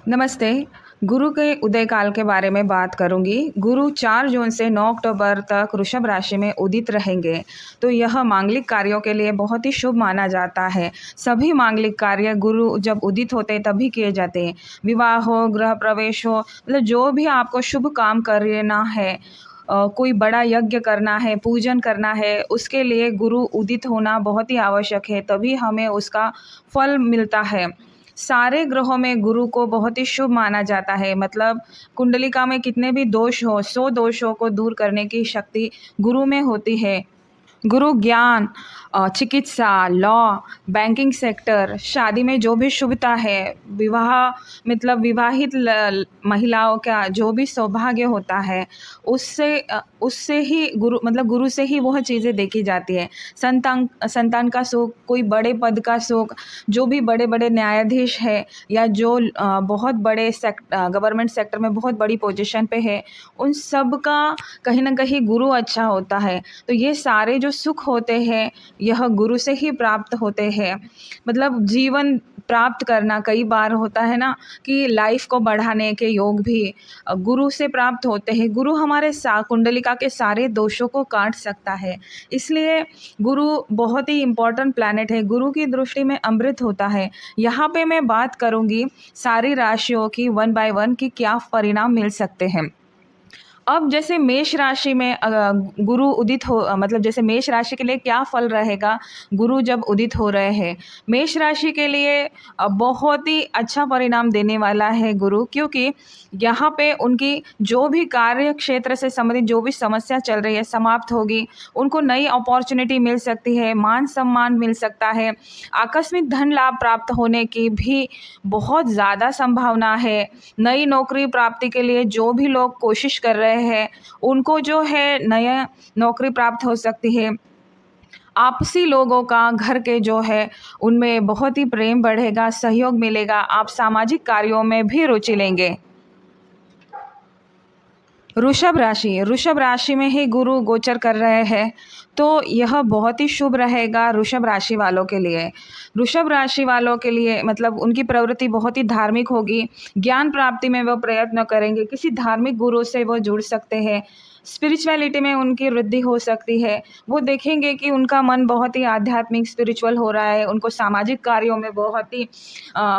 नमस्ते। गुरु के उदय काल के बारे में बात करूँगी। गुरु 4 जून से 9 अक्टूबर तक वृषभ राशि में उदित रहेंगे, तो यह मांगलिक कार्यों के लिए बहुत ही शुभ माना जाता है। सभी मांगलिक कार्य गुरु जब उदित होते हैं तभी किए जाते हैं। विवाह हो, गृह प्रवेश हो, मतलब जो भी आपको शुभ काम करना है, कोई बड़ा यज्ञ करना है, पूजन करना है, उसके लिए गुरु उदित होना बहुत ही आवश्यक है, तभी हमें उसका फल मिलता है। सारे ग्रहों में गुरु को बहुत ही शुभ माना जाता है। मतलब कुंडलिका में कितने भी दोष हो, 100 दोषों को दूर करने की शक्ति गुरु में होती है। गुरु ज्ञान, चिकित्सा, लॉ, बैंकिंग सेक्टर, शादी में जो भी शुभता है, विवाह मतलब विवाहित महिलाओं का जो भी सौभाग्य होता है, उससे ही गुरु से ही वह चीज़ें देखी जाती है। संतान का सुख, कोई बड़े पद का सुख, जो भी बड़े बड़े न्यायाधीश है या जो बहुत बड़े गवर्नमेंट सेक्टर में बहुत बड़ी पोजीशन पे है, उन सब का कहीं ना कहीं गुरु अच्छा होता है। तो ये सारे जो सुख होते हैं, यह गुरु से ही प्राप्त होते हैं। मतलब जीवन प्राप्त करना कई बार होता है ना, कि लाइफ को बढ़ाने के योग भी गुरु से प्राप्त होते हैं। गुरु हमारे कुंडलिका के सारे दोषों को काट सकता है। इसलिए गुरु बहुत ही इम्पोर्टेंट प्लैनेट है। गुरु की दृष्टि में अमृत होता है। यहाँ पे मैं बात करूँगी सारी राशियों की 1 बाय 1 की क्या परिणाम मिल सकते हैं। अब जैसे मेष राशि में गुरु उदित हो, मतलब जैसे मेष राशि के लिए क्या फल रहेगा गुरु जब उदित हो रहे हैं। मेष राशि के लिए बहुत ही अच्छा परिणाम देने वाला है गुरु, क्योंकि यहाँ पे उनकी जो भी कार्य क्षेत्र से संबंधित जो भी समस्या चल रही है समाप्त होगी। उनको नई अपॉर्चुनिटी मिल सकती है, मान सम्मान मिल सकता है, आकस्मिक धन लाभ प्राप्त होने की भी बहुत ज़्यादा संभावना है। नई नौकरी प्राप्ति के लिए जो भी लोग कोशिश कर रहे हैं, उनको जो है नया नौकरी प्राप्त हो सकती है। आपसी लोगों का घर के जो है उनमें बहुत ही प्रेम बढ़ेगा, सहयोग मिलेगा। आप सामाजिक कार्यों में भी रुचि लेंगे। वृषभ राशि में ही गुरु गोचर कर रहे हैं, तो यह बहुत ही शुभ रहेगा वृषभ राशि वालों के लिए। वृषभ राशि वालों के लिए मतलब उनकी प्रवृत्ति बहुत ही धार्मिक होगी। ज्ञान प्राप्ति में वो प्रयत्न करेंगे, किसी धार्मिक गुरु से वो जुड़ सकते हैं। स्पिरिचुअलिटी में उनकी वृद्धि हो सकती है। वो देखेंगे कि उनका मन बहुत ही आध्यात्मिक स्पिरिचुअल हो रहा है, उनको सामाजिक कार्यों में बहुत ही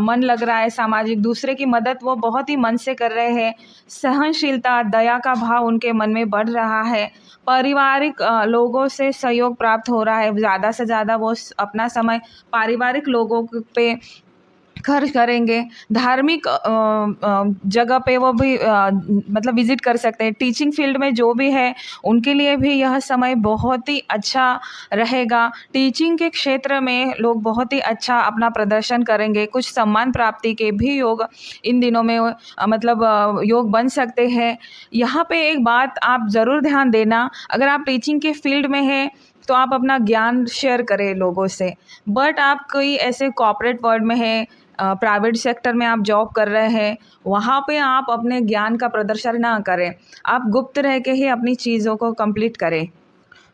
मन लग रहा है। सामाजिक दूसरे की मदद वो बहुत ही मन से कर रहे हैं। सहनशीलता, दया का भाव उनके मन में बढ़ रहा है। पारिवारिक लोगों से सहयोग प्राप्त हो रहा है। ज़्यादा से ज़्यादा वो अपना समय पारिवारिक लोगों पे खर्च करेंगे। धार्मिक जगह पे वो भी मतलब विजिट कर सकते हैं। टीचिंग फील्ड में जो भी है उनके लिए भी यह समय बहुत ही अच्छा रहेगा। टीचिंग के क्षेत्र में लोग बहुत ही अच्छा अपना प्रदर्शन करेंगे। कुछ सम्मान प्राप्ति के भी योग इन दिनों में योग बन सकते हैं। यहाँ पे एक बात आप ज़रूर ध्यान देना, अगर आप टीचिंग के फील्ड में हैं तो आप अपना ज्ञान शेयर करें लोगों से। बट आप कोई ऐसे कॉर्पोरेट वर्ल्ड में हैं, प्राइवेट सेक्टर में आप जॉब कर रहे हैं, वहाँ पे आप अपने ज्ञान का प्रदर्शन ना करें। आप गुप्त रह के ही अपनी चीज़ों को कंप्लीट करें।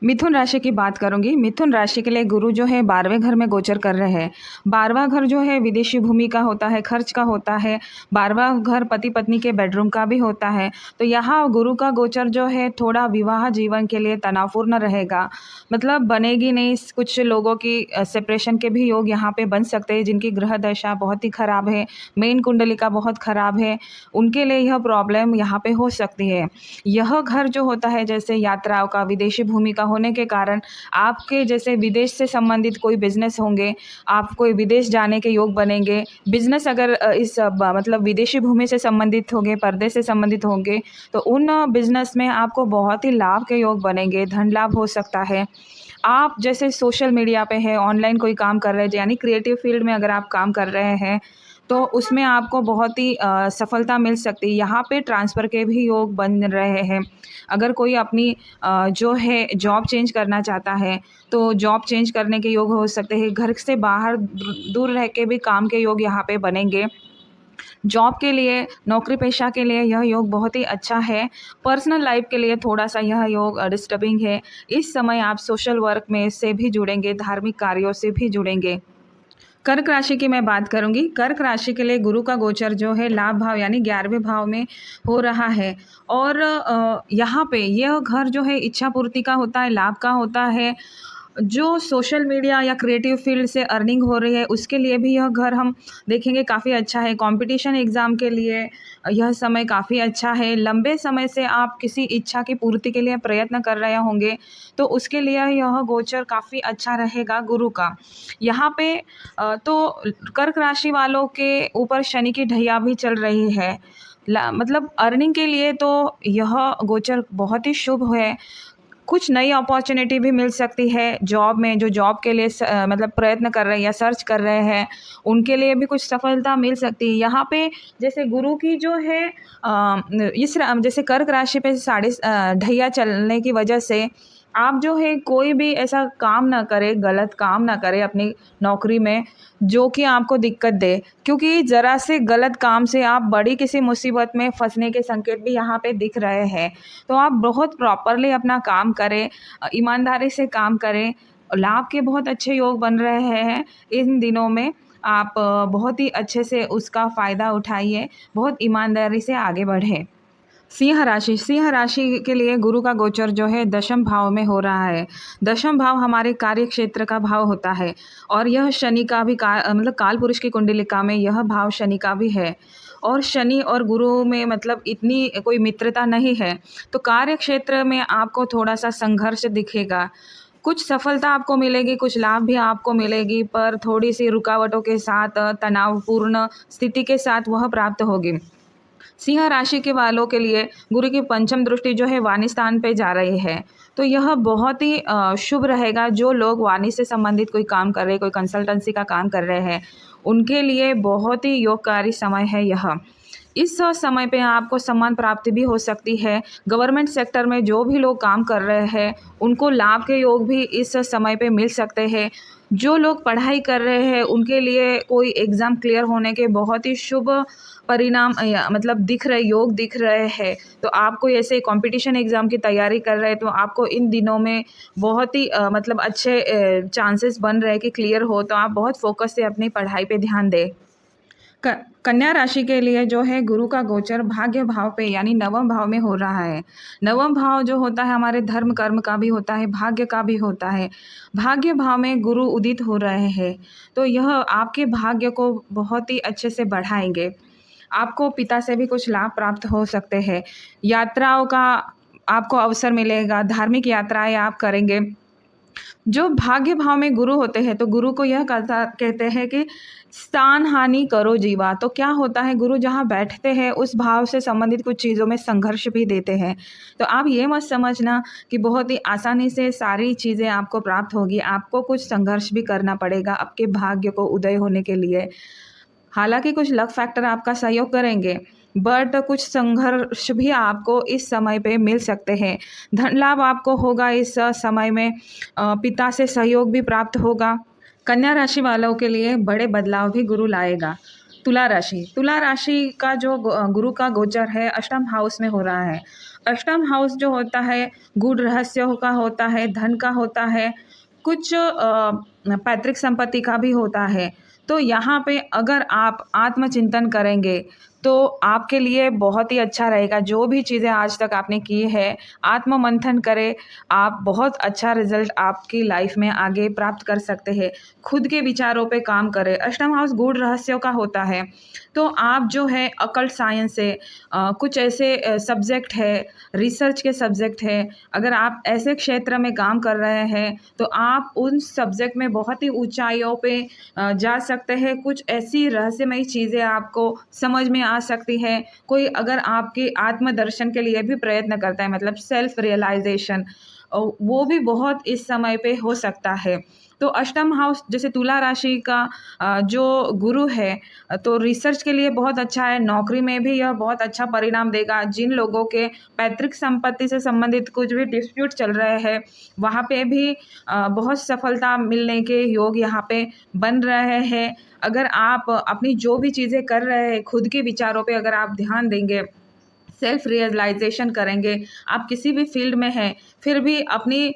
मिथुन राशि की बात करूंगी। मिथुन राशि के लिए गुरु जो है 12वें घर में गोचर कर रहे हैं। 12वां घर जो है विदेशी भूमि का होता है, खर्च का होता है। 12वां घर पति पत्नी के बेडरूम का भी होता है। तो यहाँ गुरु का गोचर जो है थोड़ा विवाह जीवन के लिए तनावपूर्ण रहेगा। मतलब बनेगी नहीं। कुछ लोगों की सेपरेशन के भी योग यहाँ पे बन सकते हैं, जिनकी ग्रह दशा बहुत ही खराब है, मेन कुंडलिका बहुत खराब है, उनके लिए यह प्रॉब्लम यहाँ पे हो सकती है। यह घर जो होता है जैसे यात्राओं का, विदेशी भूमि का होने के कारण आपके जैसे विदेश से संबंधित कोई बिजनेस होंगे, आप कोई विदेश जाने के योग बनेंगे। बिजनेस अगर मतलब विदेशी भूमि से संबंधित होंगे, पर्दे से संबंधित होंगे, तो उन बिजनेस में आपको बहुत ही लाभ के योग बनेंगे। धन लाभ हो सकता है। आप जैसे सोशल मीडिया पे है, ऑनलाइन कोई काम कर रहे हैं, यानी क्रिएटिव फील्ड में अगर आप काम कर रहे हैं, तो उसमें आपको बहुत ही सफलता मिल सकती है। यहाँ पे ट्रांसफ़र के भी योग बन रहे हैं। अगर कोई अपनी जो है जॉब चेंज करना चाहता है, तो जॉब चेंज करने के योग हो सकते हैं। घर से बाहर दूर रह के भी काम के योग यहाँ पे बनेंगे। जॉब के लिए, नौकरी पेशा के लिए यह योग बहुत ही अच्छा है। पर्सनल लाइफ के लिए थोड़ा सा यह योग डिस्टर्बिंग है। इस समय आप सोशल वर्क में से भी जुड़ेंगे, धार्मिक कार्यों से भी जुड़ेंगे। कर्क राशि की मैं बात करूंगी। कर्क राशि के लिए गुरु का गोचर जो है लाभ भाव यानी 11वें भाव में हो रहा है। और यहाँ पे यह घर जो है इच्छा पूर्ति का होता है, लाभ का होता है। जो सोशल मीडिया या क्रिएटिव फील्ड से अर्निंग हो रही है उसके लिए भी यह घर हम देखेंगे काफ़ी अच्छा है। कंपटीशन एग्ज़ाम के लिए यह समय काफ़ी अच्छा है। लंबे समय से आप किसी इच्छा की पूर्ति के लिए प्रयत्न कर रहे होंगे तो उसके लिए यह गोचर काफ़ी अच्छा रहेगा गुरु का। यहाँ पे तो कर्क राशि वालों के ऊपर शनि की ढैया भी चल रही है। मतलब अर्निंग के लिए तो यह गोचर बहुत ही शुभ है। कुछ नई अपॉर्चुनिटी भी मिल सकती है जॉब में, जो जॉब के लिए मतलब प्रयत्न कर रहे हैं या सर्च कर रहे हैं उनके लिए भी कुछ सफलता मिल सकती है। यहाँ पे जैसे गुरु की जो है जैसे कर्क राशि पे साढ़े ढैया चलने की वजह से आप जो है कोई भी ऐसा काम ना करें, गलत काम ना करें अपनी नौकरी में जो कि आपको दिक्कत दे, क्योंकि ज़रा से गलत काम से आप बड़ी किसी मुसीबत में फंसने के संकेत भी यहाँ पे दिख रहे हैं। तो आप बहुत प्रॉपरली अपना काम करें, ईमानदारी से काम करें। लाभ के बहुत अच्छे योग बन रहे हैं इन दिनों में। आप बहुत ही अच्छे से उसका फ़ायदा उठाइए, बहुत ईमानदारी से आगे बढ़ें। सिंह राशि के लिए गुरु का गोचर जो है दशम भाव में हो रहा है। दशम भाव हमारे कार्य क्षेत्र का भाव होता है और यह शनि का भी मतलब काल पुरुष की कुंडलिका में यह भाव शनि का भी है। और शनि और गुरु में मतलब इतनी कोई मित्रता नहीं है, तो कार्य क्षेत्र में आपको थोड़ा सा संघर्ष दिखेगा। कुछ सफलता आपको मिलेगी, कुछ लाभ भी आपको मिलेगी, पर थोड़ी सी रुकावटों के साथ, तनावपूर्ण स्थिति के साथ वह प्राप्त होगी। सिंह राशि के वालों के लिए गुरु की पंचम दृष्टि जो है वाणी स्थान पे जा रही है, तो यह बहुत ही शुभ रहेगा। जो लोग वाणी से संबंधित कोई काम कर रहे हैं, कोई कंसल्टेंसी का काम कर रहे हैं, उनके लिए बहुत ही योगकारी समय है यह। इस समय पे आपको सम्मान प्राप्ति भी हो सकती है। गवर्नमेंट सेक्टर में जो भी लोग काम कर रहे हैं उनको लाभ के योग भी इस समय पे मिल सकते हैं। जो लोग पढ़ाई कर रहे हैं उनके लिए कोई एग्ज़ाम क्लियर होने के बहुत ही शुभ परिणाम मतलब दिख रहे, योग दिख रहे हैं। तो आप कोई ऐसे कंपटीशन एग्ज़ाम की तैयारी कर रहे हैं तो आपको इन दिनों में बहुत ही मतलब अच्छे चांसेस बन रहे हैं कि क्लियर हो, तो आप बहुत फोकस से अपनी पढ़ाई पे ध्यान दें। कन्या राशि के लिए जो है गुरु का गोचर भाग्य भाव पे यानी नवम भाव में हो रहा है। नवम भाव जो होता है हमारे धर्म कर्म का भी होता है, भाग्य का भी होता है। भाग्य भाव में गुरु उदित हो रहे हैं, तो यह आपके भाग्य को बहुत ही अच्छे से बढ़ाएंगे। आपको पिता से भी कुछ लाभ प्राप्त हो सकते हैं। यात्राओं का आपको अवसर मिलेगा, धार्मिक यात्राएं आप करेंगे। जो भाग्य भाव में गुरु होते हैं तो गुरु को यह कहते हैं कि स्थान हानि करो जीवा। तो क्या होता है, गुरु जहाँ बैठते हैं उस भाव से संबंधित कुछ चीज़ों में संघर्ष भी देते हैं। तो आप ये मत समझना कि बहुत ही आसानी से सारी चीज़ें आपको प्राप्त होगी। आपको कुछ संघर्ष भी करना पड़ेगा आपके भाग्य को उदय होने के लिए। हालांकि कुछ लक फैक्टर आपका सहयोग करेंगे, बट कुछ संघर्ष भी आपको इस समय पे मिल सकते हैं। धन लाभ आपको होगा इस समय में, पिता से सहयोग भी प्राप्त होगा। कन्या राशि वालों के लिए बड़े बदलाव भी गुरु लाएगा। तुला राशि का जो गुरु का गोचर है अष्टम हाउस में हो रहा है। अष्टम हाउस जो होता है गूढ़ रहस्यों का होता है, धन का होता है, कुछ पैतृक संपत्ति का भी होता है। तो यहाँ पे अगर आप आत्मचिंतन करेंगे तो आपके लिए बहुत ही अच्छा रहेगा। जो भी चीज़ें आज तक आपने की है आत्म मंथन करें, आप बहुत अच्छा रिजल्ट आपकी लाइफ में आगे प्राप्त कर सकते हैं। खुद के विचारों पे काम करें। अष्टम हाउस गूढ़ रहस्यों का होता है, तो आप जो है अकल्ट साइंस से कुछ ऐसे सब्जेक्ट है, रिसर्च के सब्जेक्ट है, अगर आप ऐसे क्षेत्र में काम कर रहे हैं तो आप उन सब्जेक्ट में बहुत ही ऊंचाइयों पे जा सकते हैं। कुछ ऐसी रहस्यमयी चीज़ें आपको समझ में आ सकती है। कोई अगर आपके आत्मदर्शन के लिए भी प्रयत्न करता है, मतलब सेल्फ रियलाइजेशन, वो भी बहुत इस समय पे हो सकता है। तो अष्टम हाउस जैसे तुला राशि का जो गुरु है तो रिसर्च के लिए बहुत अच्छा है। नौकरी में भी यह बहुत अच्छा परिणाम देगा। जिन लोगों के पैतृक संपत्ति से संबंधित कुछ भी डिस्प्यूट चल रहे हैं वहाँ पे भी बहुत सफलता मिलने के योग यहाँ पे बन रहे हैं। अगर आप अपनी जो भी चीज़ें कर रहे हैं खुद के विचारों पे अगर आप ध्यान देंगे, सेल्फ रियलाइजेशन करेंगे। आप किसी भी फील्ड में हैं फिर भी अपनी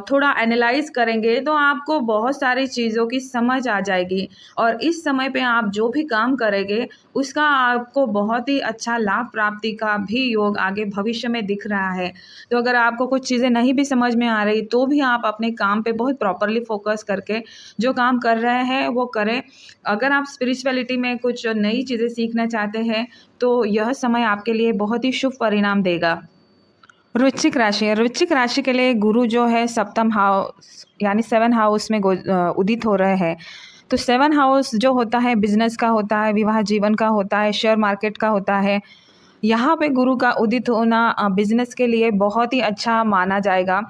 थोड़ा एनालाइज करेंगे तो आपको बहुत सारी चीज़ों की समझ आ जाएगी और इस समय पे आप जो भी काम करेंगे उसका आपको बहुत ही अच्छा लाभ प्राप्ति का भी योग आगे भविष्य में दिख रहा है। तो अगर आपको कुछ चीज़ें नहीं भी समझ में आ रही तो भी आप अपने काम पे बहुत प्रॉपरली फोकस करके जो काम कर रहे हैं वो करें। अगर आप स्पिरिचुअलिटी में कुछ नई चीज़ें सीखना चाहते हैं तो यह समय आपके लिए बहुत ही शुभ परिणाम देगा। वृश्चिक राशि है। वृश्चिक राशि के लिए गुरु जो है सप्तम हाउस यानी 7 हाउस में उदित हो रहे हैं। तो 7 हाउस जो होता है बिजनेस का होता है, विवाह जीवन का होता है, शेयर मार्केट का होता है। यहाँ पे गुरु का उदित होना बिजनेस के लिए बहुत ही अच्छा माना जाएगा।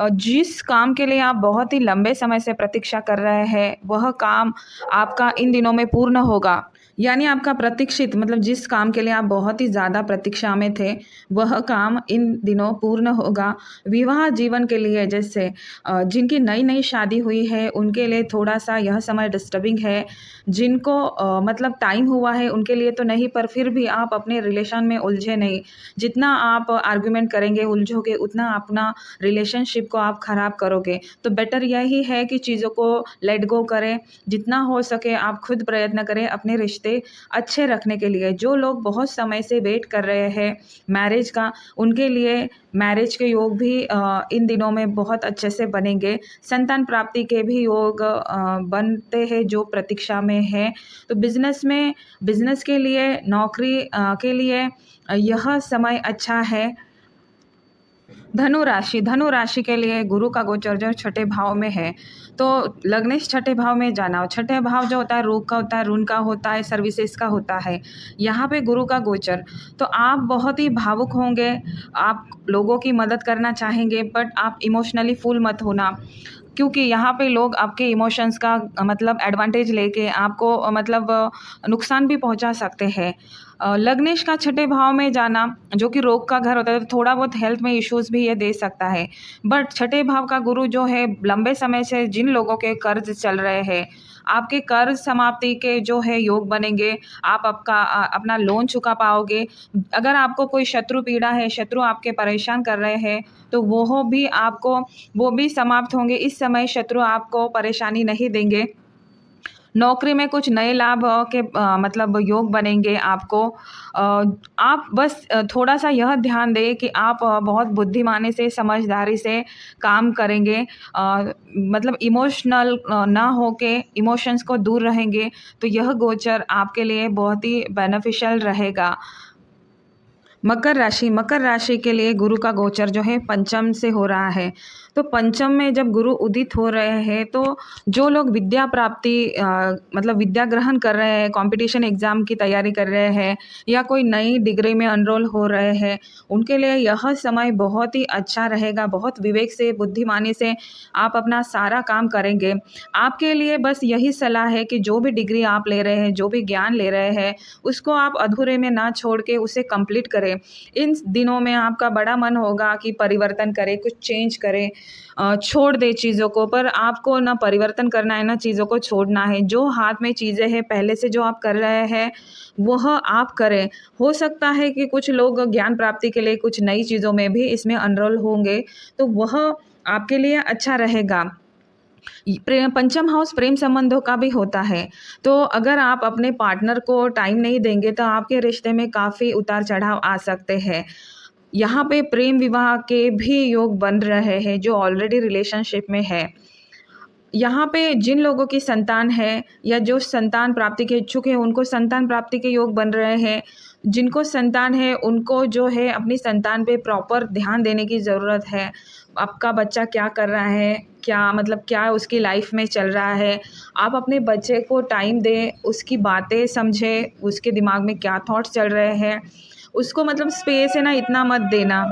जिस काम के लिए आप बहुत ही लंबे समय से प्रतीक्षा कर रहे हैं वह काम आपका इन दिनों में पूर्ण होगा। यानी आपका प्रतीक्षित मतलब जिस काम के लिए आप बहुत ही ज़्यादा प्रतीक्षा में थे वह काम इन दिनों पूर्ण होगा। विवाह जीवन के लिए जैसे जिनकी नई नई शादी हुई है उनके लिए थोड़ा सा यह समय डिस्टर्बिंग है। जिनको मतलब टाइम हुआ है उनके लिए तो नहीं, पर फिर भी आप अपने रिलेशन में उलझे नहीं। जितना आप आर्ग्यूमेंट करेंगे उलझोगे उतना अपना रिलेशनशिप को आप ख़राब करोगे। तो बेटर यही है कि चीज़ों को लेट गो करें। जितना हो सके आप खुद प्रयत्न करें अपने रिश्ते अच्छे रखने के लिए। जो लोग बहुत समय से वेट कर रहे हैं मैरिज का उनके लिए मैरिज के योग भी इन दिनों में बहुत अच्छे से बनेंगे। संतान प्राप्ति के भी योग बनते हैं जो प्रतीक्षा में है। तो बिजनेस के लिए नौकरी के लिए यह समय अच्छा है। धनु राशि के लिए गुरु का गोचर जो छठे भाव में है तो लग्नेश छठे भाव में जाना। छठे भाव जो होता है रोग का होता है, ऋण का होता है, सर्विसेज का होता है। यहाँ पे गुरु का गोचर तो आप बहुत ही भावुक होंगे, आप लोगों की मदद करना चाहेंगे बट आप इमोशनली फुल मत होना, क्योंकि यहाँ पे लोग आपके इमोशंस का मतलब एडवांटेज लेके आपको मतलब नुकसान भी पहुँचा सकते हैं। लग्नेश का छठे भाव में जाना जो कि रोग का घर होता है तो थोड़ा बहुत हेल्थ में इश्यूज भी ये दे सकता है। बट छठे भाव का गुरु जो है लंबे समय से जिन लोगों के कर्ज चल रहे हैं आपके कर्ज समाप्ति के जो है योग बनेंगे। आप अपना लोन चुका पाओगे। अगर आपको कोई शत्रु पीड़ा है, शत्रु आपके परेशान कर रहे हैं तो वो भी समाप्त होंगे। इस समय शत्रु आपको परेशानी नहीं देंगे। नौकरी में कुछ नए लाभ के मतलब योग बनेंगे आपको। आप बस थोड़ा सा यह ध्यान दें कि आप बहुत बुद्धिमानी से समझदारी से काम करेंगे। मतलब इमोशनल ना होके इमोशंस को दूर रहेंगे तो यह गोचर आपके लिए बहुत ही बेनिफिशियल रहेगा। मकर राशि के लिए गुरु का गोचर जो है पंचम से हो रहा है। तो पंचम में जब गुरु उदित हो रहे हैं तो जो लोग विद्या प्राप्ति मतलब विद्या ग्रहण कर रहे हैं, कंपटीशन एग्ज़ाम की तैयारी कर रहे हैं या कोई नई डिग्री में एनरोल हो रहे हैं उनके लिए यह समय बहुत ही अच्छा रहेगा। बहुत विवेक से बुद्धिमानी से आप अपना सारा काम करेंगे। आपके लिए बस यही सलाह है कि जो भी डिग्री आप ले रहे हैं, जो भी ज्ञान ले रहे हैं उसको आप अधूरे में ना छोड़ के उसे कंप्लीट करें। इन दिनों में आपका बड़ा मन होगा कि परिवर्तन करें, कुछ चेंज करें, छोड़ दे चीज़ों को, पर आपको ना परिवर्तन करना है ना चीज़ों को छोड़ना है। जो हाथ में चीज़ें हैं पहले से जो आप कर रहे हैं वह आप करें। हो सकता है कि कुछ लोग ज्ञान प्राप्ति के लिए कुछ नई चीज़ों में भी इसमें एनरोल होंगे तो वह आपके लिए अच्छा रहेगा। पंचम हाउस प्रेम संबंधों का भी होता है। तो अगर आप अपने पार्टनर को टाइम नहीं देंगे तो आपके रिश्ते में काफ़ी उतार चढ़ाव आ सकते हैं। यहाँ पे प्रेम विवाह के भी योग बन रहे हैं जो ऑलरेडी रिलेशनशिप में है। यहाँ पे जिन लोगों की संतान है या जो संतान प्राप्ति के इच्छुक हैं उनको संतान प्राप्ति के योग बन रहे हैं। जिनको संतान है उनको जो है अपनी संतान पे प्रॉपर ध्यान देने की ज़रूरत है। आपका बच्चा क्या कर रहा है, क्या उसकी लाइफ में चल रहा है। आप अपने बच्चे को टाइम दें, उसकी बातें समझें, उसके दिमाग में क्या थॉट्स चल रहे हैं। उसको मतलब स्पेस है ना इतना मत देना।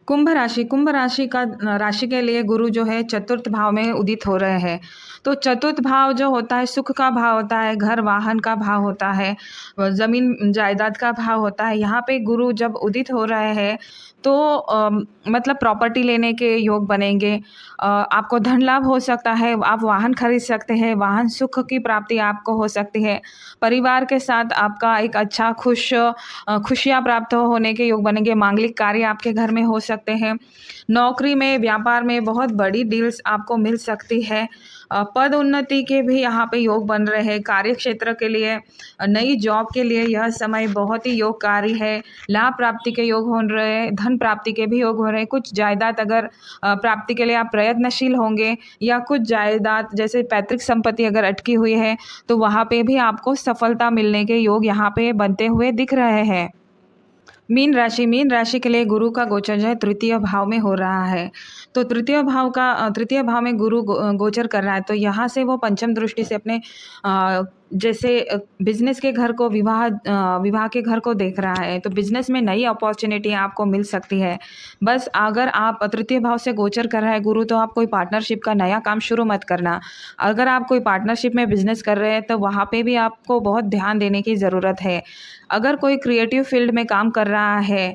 कुंभ राशि का राशि के लिए गुरु जो है चतुर्थ भाव में उदित हो रहे हैं। तो चतुर्थ भाव जो होता है सुख का भाव होता है, घर वाहन का भाव होता है, ज़मीन जायदाद का भाव होता है। यहाँ पे गुरु जब उदित हो रहे हैं तो मतलब प्रॉपर्टी लेने के योग बनेंगे। आपको धन लाभ हो सकता है, आप वाहन खरीद सकते हैं, वाहन सुख की प्राप्ति आपको हो सकती है। परिवार के साथ आपका एक अच्छा खुशियाँ प्राप्त होने के योग बनेंगे। मांगलिक कार्य आपके घर में हो सकते हैं। नौकरी में, व्यापार में बहुत बड़ी डील्स आपको मिल सकती है। पद उन्नति के भी यहाँ पे योग बन रहे हैं। कार्य क्षेत्र के लिए, नई जॉब के लिए यह समय बहुत ही योगकारी है। लाभ प्राप्ति के योग हो रहे हैं, धन प्राप्ति के भी योग हो रहे हैं। कुछ जायदाद अगर प्राप्ति के लिए आप प्रयत्नशील होंगे, या कुछ जायदाद जैसे पैतृक संपत्ति अगर अटकी हुई है तो वहाँ पे भी आपको सफलता मिलने के योग यहाँ पे बनते हुए दिख रहे हैं। मीन राशि के लिए गुरु का गोचर जो है तृतीय भाव में हो रहा है। तो तृतीय भाव में गुरु गोचर कर रहा है, तो यहाँ से वो पंचम दृष्टि से अपने जैसे बिजनेस के घर को, विवाह के घर को देख रहा है। तो बिजनेस में नई अपॉर्चुनिटी आपको मिल सकती है। बस अगर आप तृतीय भाव से गोचर कर रहा है गुरु, तो आप कोई पार्टनरशिप का नया काम शुरू मत करना। अगर आप कोई पार्टनरशिप में बिजनेस कर रहे हैं तो वहाँ पे भी आपको बहुत ध्यान देने की ज़रूरत है। अगर कोई क्रिएटिव फील्ड में काम कर रहा है,